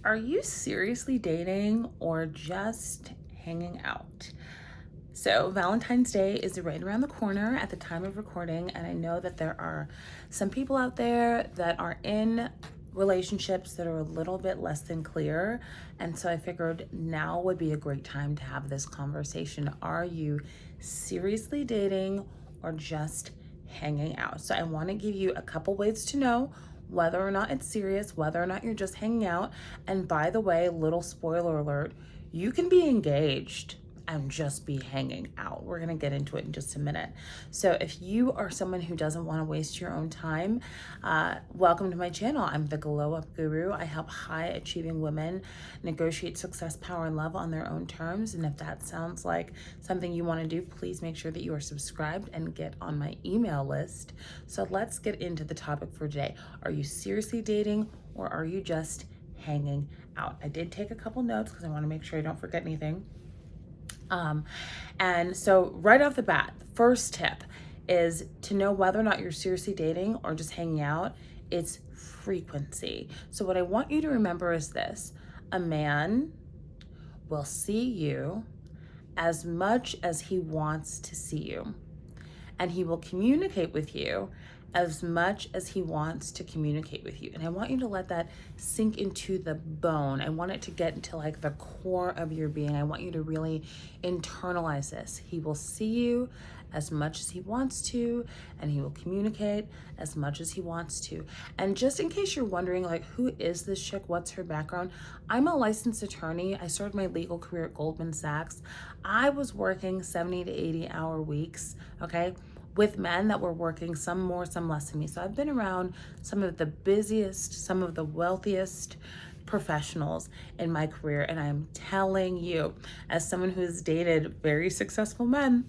Are you seriously dating or just hanging out? So, Valentine's Day is right around the corner at the time of recording, and I know that there are some people out there that are in relationships that are a little bit less than clear. And so I figured now would be a great time to have this conversation. Are you seriously dating or just hanging out? So I want to give you a couple ways to know whether or not it's serious, whether or not you're just hanging out. And by the way, little spoiler alert, you can be engaged and just be hanging out. We're gonna get into it in just a minute. So if you are someone who doesn't want to waste your own time, welcome to my channel. I'm the Glow Up Guru. I help high achieving women negotiate success, power, and love on their own terms. And if that sounds like something you want to do, please make sure that you are subscribed and get on my email list. So let's get into the topic for today. Are you seriously dating or are you just hanging out? I did take a couple notes because I want to make sure I don't forget anything. And so right off the bat, the first tip is to know whether or not you're seriously dating or just hanging out. It's frequency. So what I want you to remember is this: a man will see you as much as he wants to see you, and he will communicate with you as much as he wants to communicate with you. And I want you to let that sink into the bone. I want it to get into like the core of your being. I want you to really internalize this. He will see you as much as he wants to, and he will communicate as much as he wants to. And just in case you're wondering, like, who is this chick? What's her background? I'm a licensed attorney. I started my legal career at Goldman Sachs. I was working 70 to 80-hour weeks, okay, with men that were working, some more, some less than me. So I've been around some of the busiest, some of the wealthiest professionals in my career. And I'm telling you, as someone who has dated very successful men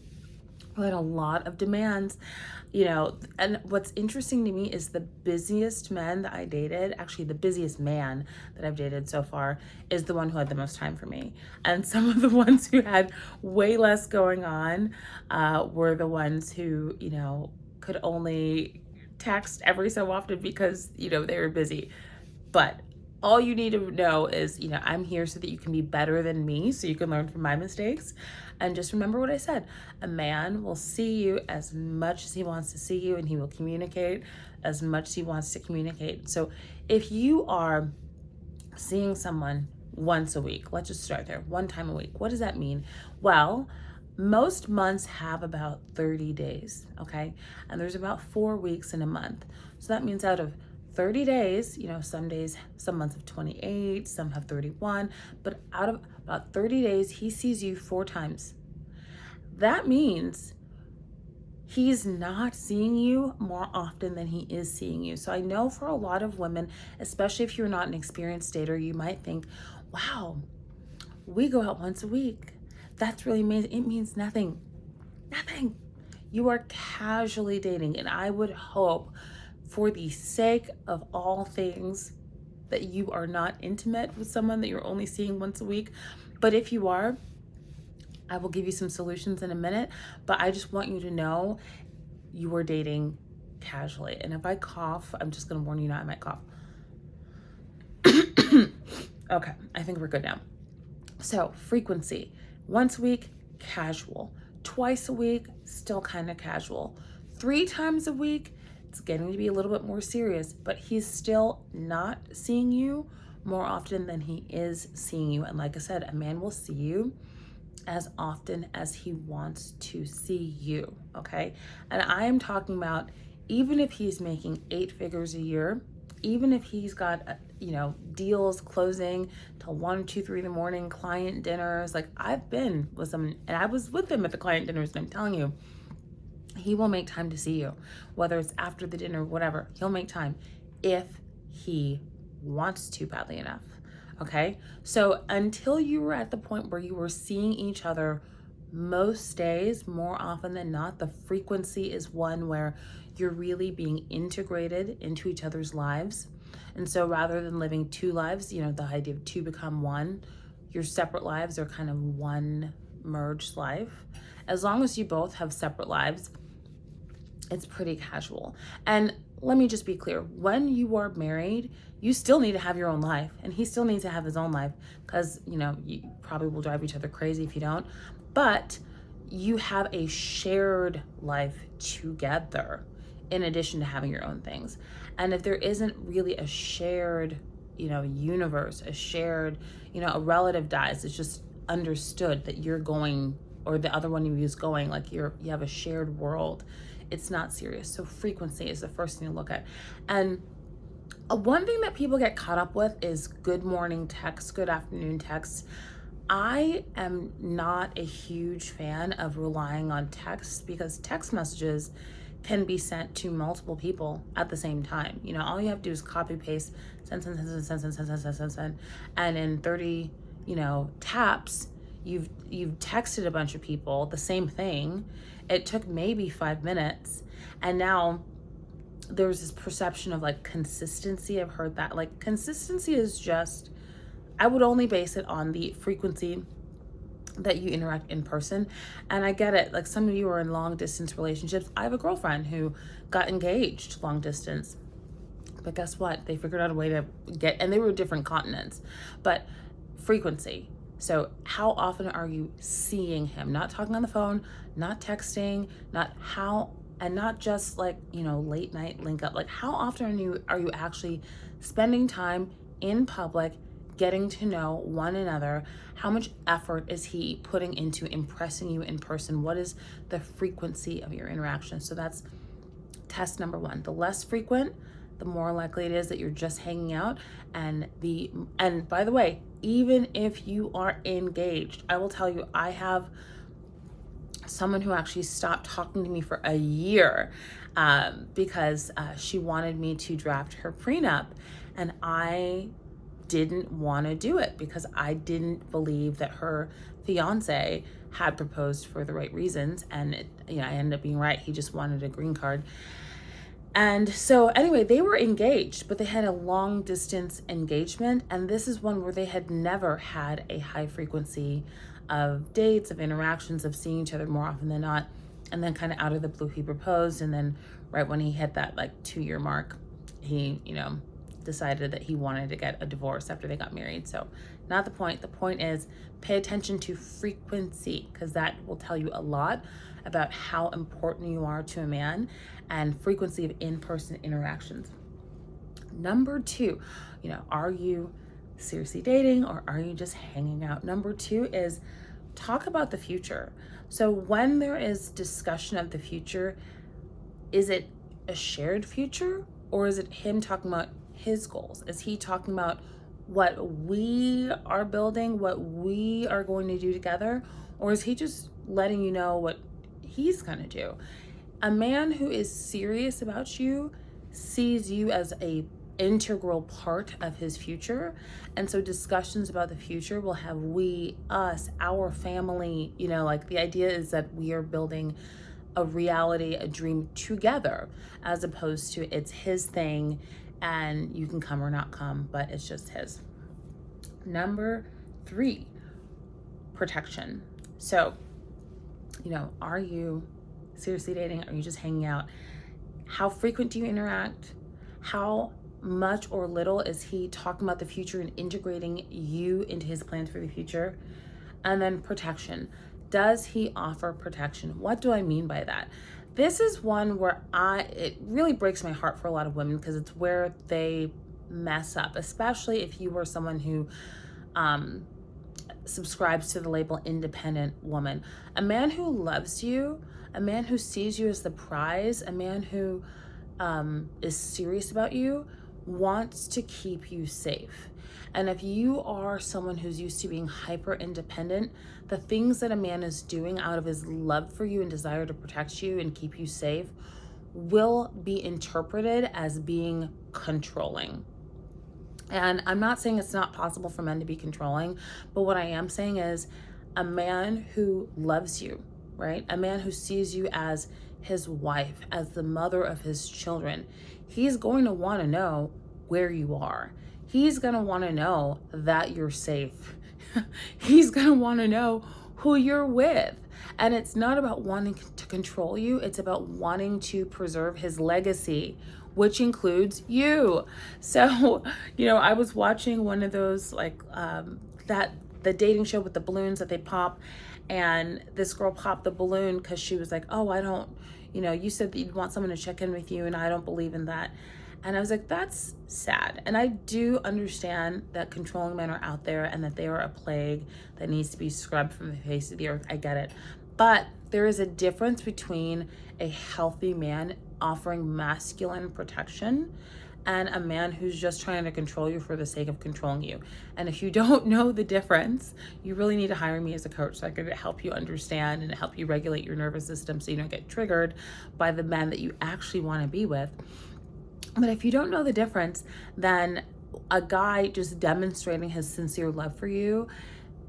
who had a lot of demands, you know, and what's interesting to me is the busiest men that I dated, actually the busiest man that I've dated so far, is the one who had the most time for me. And some of the ones who had way less going on were the ones who, you know, could only text every so often because, you know, they were busy. But all you need to know is, you know, I'm here so that you can be better than me, so you can learn from my mistakes. And just remember what I said. A man will see you as much as he wants to see you, and he will communicate as much as he wants to communicate. So if you are seeing someone once a week, let's just start there, one time a week, what does that mean? Well, most months have about 30 days, okay? And there's about 4 weeks in a month. So that means out of 30 days, you know, some days, some months have 28, some have 31, but out of about 30 days, he sees you 4 times. That means he's not seeing you more often than he is seeing you. So I know for a lot of women, especially if you're not an experienced dater, you might think, wow, we go out once a week. That's really amazing. It means nothing. Nothing. You are casually dating, and I would hope, for the sake of all things, that you are not intimate with someone that you're only seeing once a week. But if you are, I will give you some solutions in a minute, but I just want you to know you are dating casually. And if I cough, I'm just gonna warn you now, I might cough. Okay, I think we're good now. So frequency, once a week, casual. Twice a week, still kind of casual. 3 times a week, it's getting to be a little bit more serious, but he's still not seeing you more often than he is seeing you. And like I said, a man will see you as often as he wants to see you, okay? And I am talking about even if he's making 8 figures a year, even if he's got, you know, deals closing till 1, 2, 3 in the morning, client dinners. Like, I've been with someone, and I was with him at the client dinners, and I'm telling you, he will make time to see you, whether it's after the dinner, whatever. He'll make time if he wants to badly enough. Okay, so until you were at the point where you were seeing each other most days, more often than not, the frequency is one where you're really being integrated into each other's lives. And so rather than living 2 lives, you know, the idea of 2 become 1, your separate lives are kind of one merged life. As long as you both have separate lives, it's pretty casual. And let me just be clear. When you are married, you still need to have your own life, and he still needs to have his own life, because, you probably will drive each other crazy if you don't. But you have a shared life together in addition to having your own things. And if there isn't really a shared, universe, a shared, a relative dies, it's just understood that you're going, or the other one you is going, like you have a shared world. It's not serious. So frequency is the first thing to look at. And one thing that people get caught up with is good morning texts, good afternoon texts. I am not a huge fan of relying on texts, because text messages can be sent to multiple people at the same time. All you have to do is copy paste, send, and in 30, taps, you've texted a bunch of people the same thing. It took maybe 5 minutes, and now there's this perception of like consistency. I've heard that. Like, consistency is just, I would only base it on the frequency that you interact in person. And I get it. Like, some of you are in long distance relationships. I have a girlfriend who got engaged long distance, but guess what? They figured out a way to get, and they were different continents, but frequency. So how often are you seeing him? Not talking on the phone, not texting, and not just like, late night link up. Like, how often are you actually spending time in public, getting to know one another? How much effort is he putting into impressing you in person? What is the frequency of your interaction? So that's test number one. The less frequent, the more likely it is that you're just hanging out. And by the way, even if you are engaged, I will tell you, I have someone who actually stopped talking to me for a year because she wanted me to draft her prenup, and I didn't want to do it because I didn't believe that her fiance had proposed for the right reasons. And I ended up being right. He just wanted a green card. And so anyway, they were engaged, but they had a long distance engagement. And this is one where they had never had a high frequency of dates, of interactions, of seeing each other more often than not. And then kind of out of the blue, he proposed. And then right when he hit that like 2-year mark, he, decided that he wanted to get a divorce after they got married. So not the point. The point is, pay attention to frequency, because that will tell you a lot about how important you are to a man, and frequency of in-person interactions. Number 2, are you seriously dating or are you just hanging out? Number 2 is talk about the future. So when there is discussion of the future, is it a shared future, or is it him talking about his goals? Is he talking about what we are building, what we are going to do together, or is he just letting you know what he's going to do? A man who is serious about you sees you as a integral part of his future, and so discussions about the future will have we, us, our family. Like, the idea is that we are building a reality, a dream together, as opposed to it's his thing and you can come or not come, but it's just his. Number 3, protection. So, are you seriously dating? Are you just hanging out? How frequent do you interact? How much or little is he talking about the future and integrating you into his plans for the future? And then protection. Does he offer protection? What do I mean by that? This is one where it really breaks my heart for a lot of women, because it's where they mess up, especially if you are someone who subscribes to the label independent woman. A man who loves you, a man who sees you as the prize, a man who is serious about you, wants to keep you safe. And if you are someone who's used to being hyper independent, the things that a man is doing out of his love for you and desire to protect you and keep you safe will be interpreted as being controlling. And I'm not saying it's not possible for men to be controlling, but what I am saying is, a man who loves you, right? A man who sees you as his wife, as the mother of his children, he's going to want to know where you are. He's going to want to know that you're safe. He's going to want to know who you're with. And it's not about wanting to control you. It's about wanting to preserve his legacy, which includes you. So, I was watching one of those, like, the dating show with the balloons that they pop, and this girl popped the balloon because she was like, oh, I don't, you said that you'd want someone to check in with you, and I don't believe in that. And I was like, that's sad. And I do understand that controlling men are out there and that they are a plague that needs to be scrubbed from the face of the earth. I get it. But there is a difference between a healthy man offering masculine protection and a man who's just trying to control you for the sake of controlling you. And if you don't know the difference, you really need to hire me as a coach so I can help you understand and help you regulate your nervous system so you don't get triggered by the men that you actually want to be with. But if you don't know the difference, then a guy just demonstrating his sincere love for you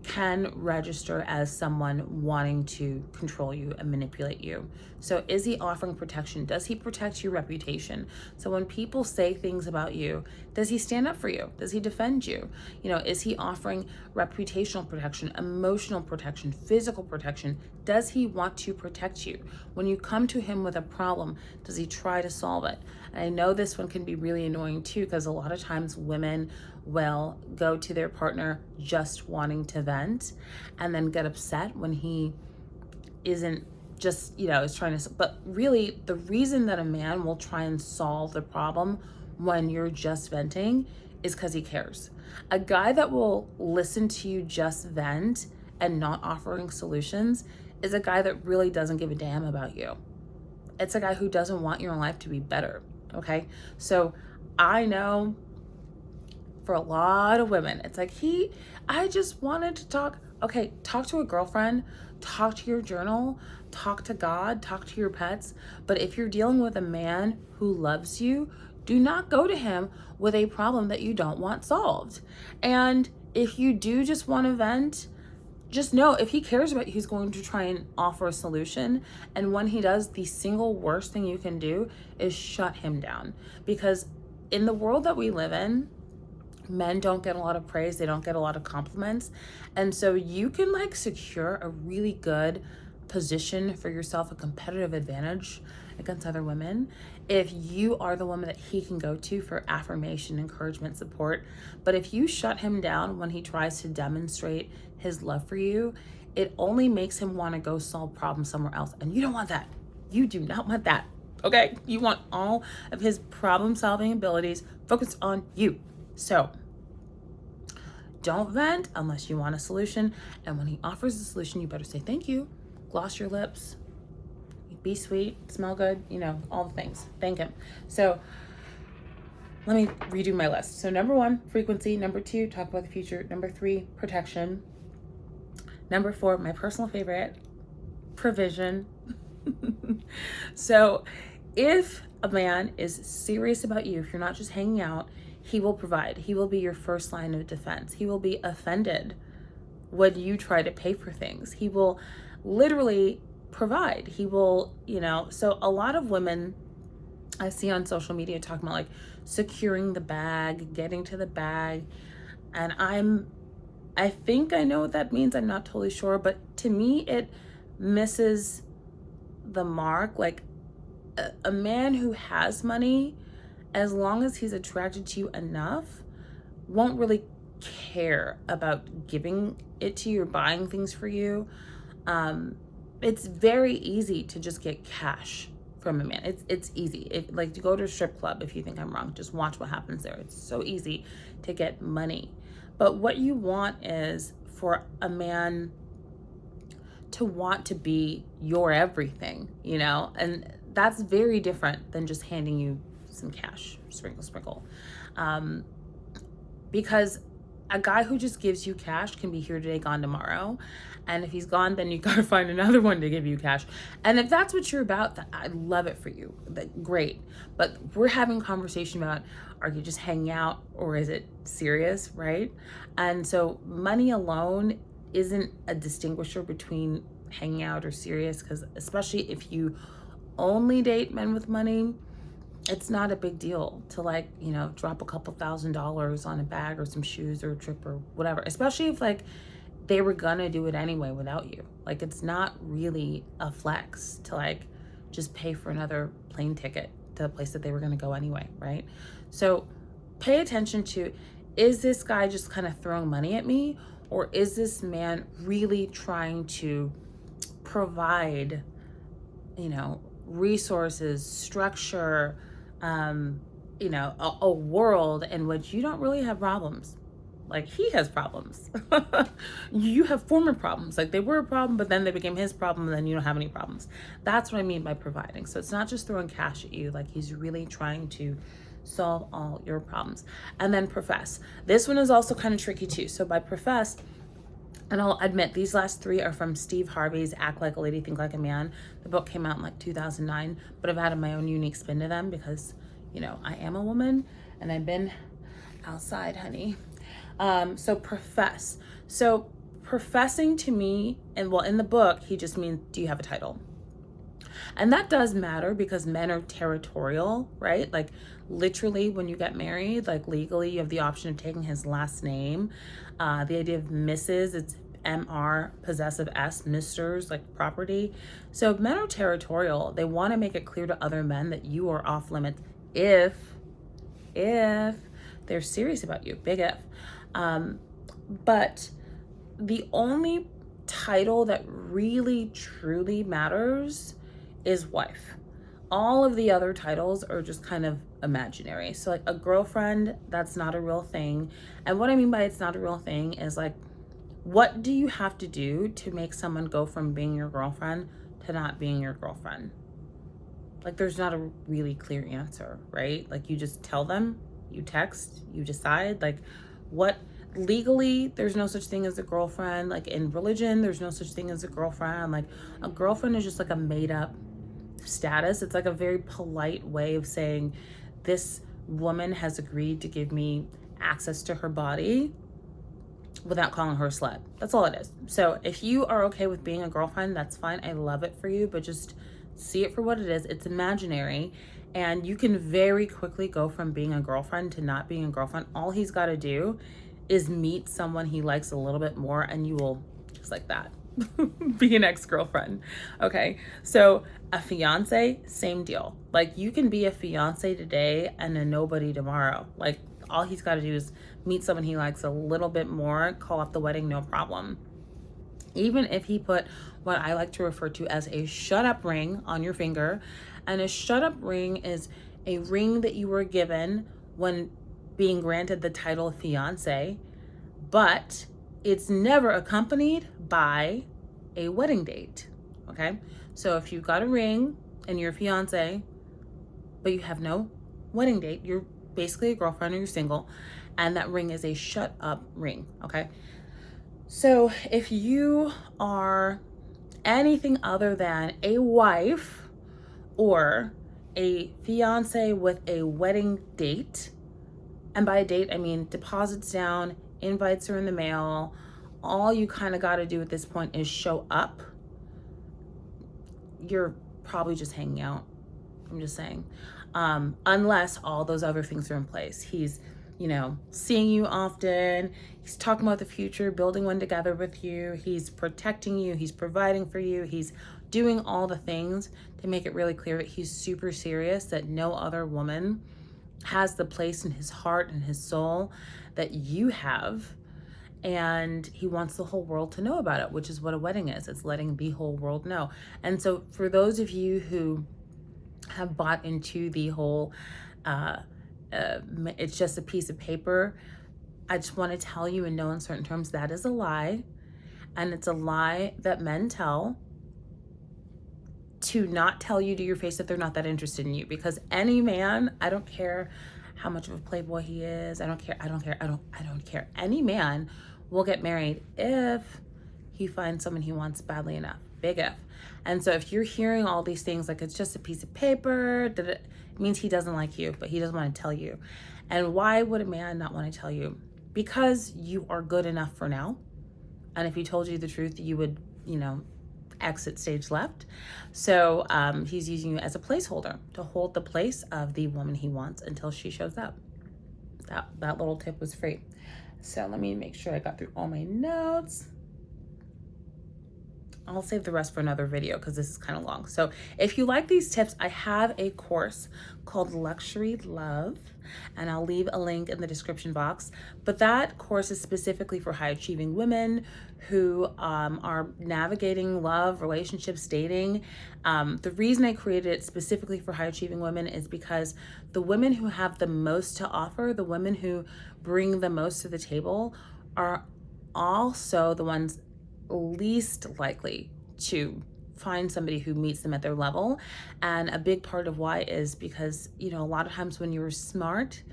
can register as someone wanting to control you and manipulate you. So is he offering protection? Does he protect your reputation? So when people say things about you, does he stand up for you? Does he defend you? Is he offering reputational protection, emotional protection, physical protection? Does he want to protect you? When you come to him with a problem, does he try to solve it? And I know this one can be really annoying too, because a lot of times women will go to their partner just wanting to vent and then get upset when he isn't just, is trying to, but really the reason that a man will try and solve the problem when you're just venting is because he cares. A guy that will listen to you just vent and not offering solutions is a guy that really doesn't give a damn about you. It's a guy who doesn't want your life to be better. Okay. So I know for a lot of women, it's like, I just wanted to talk. Okay, talk to a girlfriend, talk to your journal, talk to God, talk to your pets. But if you're dealing with a man who loves you, do not go to him with a problem that you don't want solved. And if you do just want to vent, just know if he cares about you, he's going to try and offer a solution. And when he does, the single worst thing you can do is shut him down. Because in the world that we live in, men don't get a lot of praise. They don't get a lot of compliments. And so you can secure a really good position for yourself, a competitive advantage against other women, if you are the woman that he can go to for affirmation, encouragement, support. But if you shut him down when he tries to demonstrate his love for you, it only makes him want to go solve problems somewhere else. And you don't want that. You do not want that. Okay? You want all of his problem-solving abilities focused on you. So don't vent unless you want a solution. And when he offers a solution, you better say thank you, gloss your lips, be sweet, smell good, all the things. Thank him. So let me redo my list. So number 1, frequency. Number 2, talk about the future. Number 3, protection. Number 4, my personal favorite, provision. So if a man is serious about you, if you're not just hanging out, he will provide. He will be your first line of defense. He will be offended when you try to pay for things. He will literally provide. He will, so a lot of women I see on social media talking about securing the bag, getting to the bag. And I think I know what that means. I'm not totally sure, but to me, it misses the mark. A man who has money, as long as he's attracted to you enough, won't really care about giving it to you or buying things for you. It's very easy to just get cash from a man. It's easy. To go to a strip club, if you think I'm wrong, just watch what happens there. It's so easy to get money. But what you want is for a man to want to be your everything, and that's very different than just handing you some cash, sprinkle. Because a guy who just gives you cash can be here today, gone tomorrow. And if he's gone, then you gotta find another one to give you cash. And if that's what you're about, I love it for you. Great. But we're having a conversation about, are you just hanging out or is it serious, right? And so money alone isn't a distinguisher between hanging out or serious, because especially if you only date men with money, it's not a big deal to drop a couple $1,000s on a bag or some shoes or a trip or whatever, especially if they were gonna do it anyway without you. It's not really a flex to just pay for another plane ticket to the place that they were going to go anyway, right? So pay attention to, is this guy just kind of throwing money at me, or is this man really trying to provide, resources, structure, a world in which you don't really have problems. Like, he has problems. You have former problems. Like, they were a problem, but then they became his problem, and then you don't have any problems. That's what I mean by providing. So it's not just throwing cash at you. Like, he's really trying to solve all your problems. And then profess. This one is also kind of tricky too. So by profess, and I'll admit, these last three are from Steve Harvey's Act Like a Lady, Think Like a Man. The book came out in like 2009, but I've added my own unique spin to them because, I am a woman and I've been outside, honey. So profess. So professing to me, and well, in the book, he just means, do you have a title? And that does matter because men are territorial, right? Like, literally, when you get married, like, legally, you have the option of taking his last name. The idea of Mrs., it's MR, possessive S, Misters, like property. So men are territorial. They want to make it clear to other men that you are off limits if they're serious about you, big if. But the only title that really, truly matters is wife. All of the other titles are just kind of imaginary. So like a girlfriend, that's not a real thing. And what I mean by it's not a real thing is like, what do you have to do to make someone go from being your girlfriend to not being your girlfriend? Like, there's not a really clear answer, right? Like, you just tell them, you text, you decide. Like, what legally, there's no such thing as a girlfriend. Like, in religion, there's no such thing as a girlfriend. Like, a girlfriend is just like a made up status. It's like a very polite way of saying, this woman has agreed to give me access to her body without calling her a slut. That's all it is. So if you are okay with being a girlfriend, that's fine. I love it for you, but just see it for what it is. It's imaginary, and you can very quickly go from being a girlfriend to not being a girlfriend. All he's got to do is meet someone he likes a little bit more, and you will, just like that, be an ex-girlfriend. Okay, so a fiance, same deal. Like, you can be a fiance today and a nobody tomorrow. Like, all he's got to do is meet someone he likes a little bit more, call off the wedding, no problem. Even if he put what I like to refer to as a shut up ring on your finger, and a shut up ring is a ring that you were given when being granted the title of fiance, but it's never accompanied by a wedding date. Okay, so if you got a ring and you're a fiance, but you have no wedding date, you're basically a girlfriend or you're single, and that ring is a shut up ring. Okay, so if you are anything other than a wife or a fiance with a wedding date, and by a date I mean deposits down, invites are in the mail, all you kind of got to do at this point is show up, you're probably just hanging out. I'm just saying. Unless all those other things are in place. He's, seeing you often. He's talking about the future, building one together with you. He's protecting you. He's providing for you. He's doing all the things to make it really clear that he's super serious, that no other woman has the place in his heart and his soul that you have. And he wants the whole world to know about it, which is what a wedding is. It's letting the whole world know. And so for those of you who have bought into the whole, it's just a piece of paper, I just want to tell you in no uncertain terms, that is a lie. And it's a lie that men tell to not tell you to your face that they're not that interested in you. Because any man, I don't care how much of a playboy he is, I don't care. Any man will get married if he finds someone he wants badly enough. Big if. And so if you're hearing all these things like it's just a piece of paper, it means he doesn't like you, but he doesn't want to tell you. And why would a man not want to tell you? Because you are good enough for now. And if he told you the truth, you would, exit stage left. So he's using you as a placeholder to hold the place of the woman he wants until she shows up. That little tip was free. So let me make sure I got through all my notes. I'll save the rest for another video because this is kind of long. So if you like these tips, I have a course called Luxury Love, and I'll leave a link in the description box. But that course is specifically for high achieving women who are navigating love, relationships, dating. The reason I created it specifically for high achieving women is because the women who have the most to offer, the women who bring the most to the table, are also the ones least likely to find somebody who meets them at their level. And a big part of why is because, you know, a lot of times when you're smart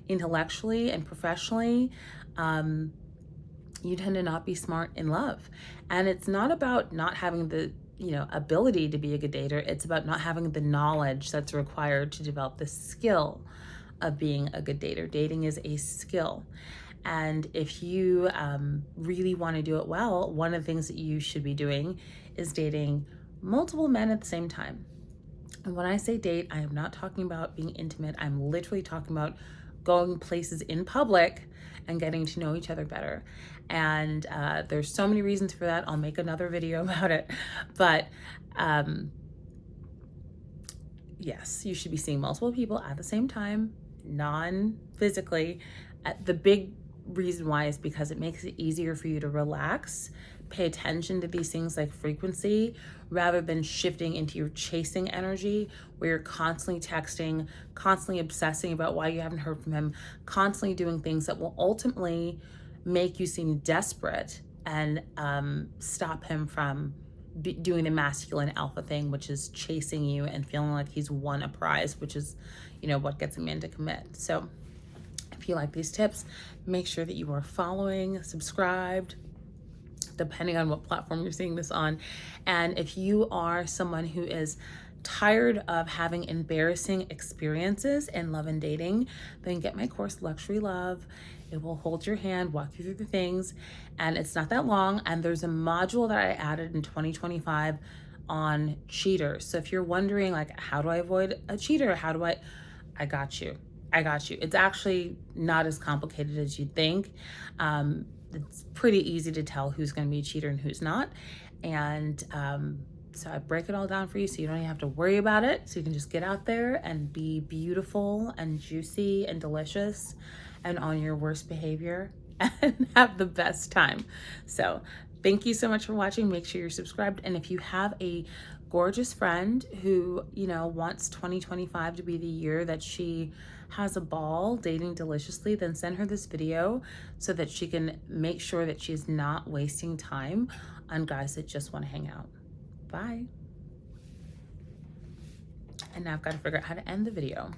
intellectually and professionally, you tend to not be smart in love. And it's not about not having the, you know, ability to be a good dater. It's about not having the knowledge that's required to develop the skill of being a good dater. Dating is a skill. And if you really want to do it well, one of the things that you should be doing is dating multiple men at the same time. And when I say date, I am not talking about being intimate. I'm literally talking about going places in public and getting to know each other better. And there's so many reasons for that. I'll make another video about it. But yes, you should be seeing multiple people at the same time, non-physically. The big reason why is because it makes it easier for you to relax, pay attention to these things like frequency, rather than shifting into your chasing energy where you're constantly texting, constantly obsessing about why you haven't heard from him, constantly doing things that will ultimately make you seem desperate and stop him from doing the masculine alpha thing, which is chasing you and feeling like he's won a prize, which is, you know, what gets a man to commit. So if you like these tips, make sure that you are following, subscribed, depending on what platform you're seeing this on. And if you are someone who is tired of having embarrassing experiences in love and dating, then get my course, Luxury Love. It will hold your hand, walk you through the things, and it's not that long. And there's a module that I added in 2025 on cheaters. So if you're wondering, like, how do I avoid a cheater? I got you. I got you. It's actually not as complicated as you'd think. It's pretty easy to tell who's going to be a cheater and who's not. And so I break it all down for you so you don't even have to worry about it. So you can just get out there and be beautiful and juicy and delicious and on your worst behavior and have the best time. So thank you so much for watching. Make sure you're subscribed. And if you have a gorgeous friend who, you know, wants 2025 to be the year that she has a ball dating deliciously, then send her this video so that she can make sure that she's not wasting time on guys that just want to hang out. Bye. And now I've got to figure out how to end the video.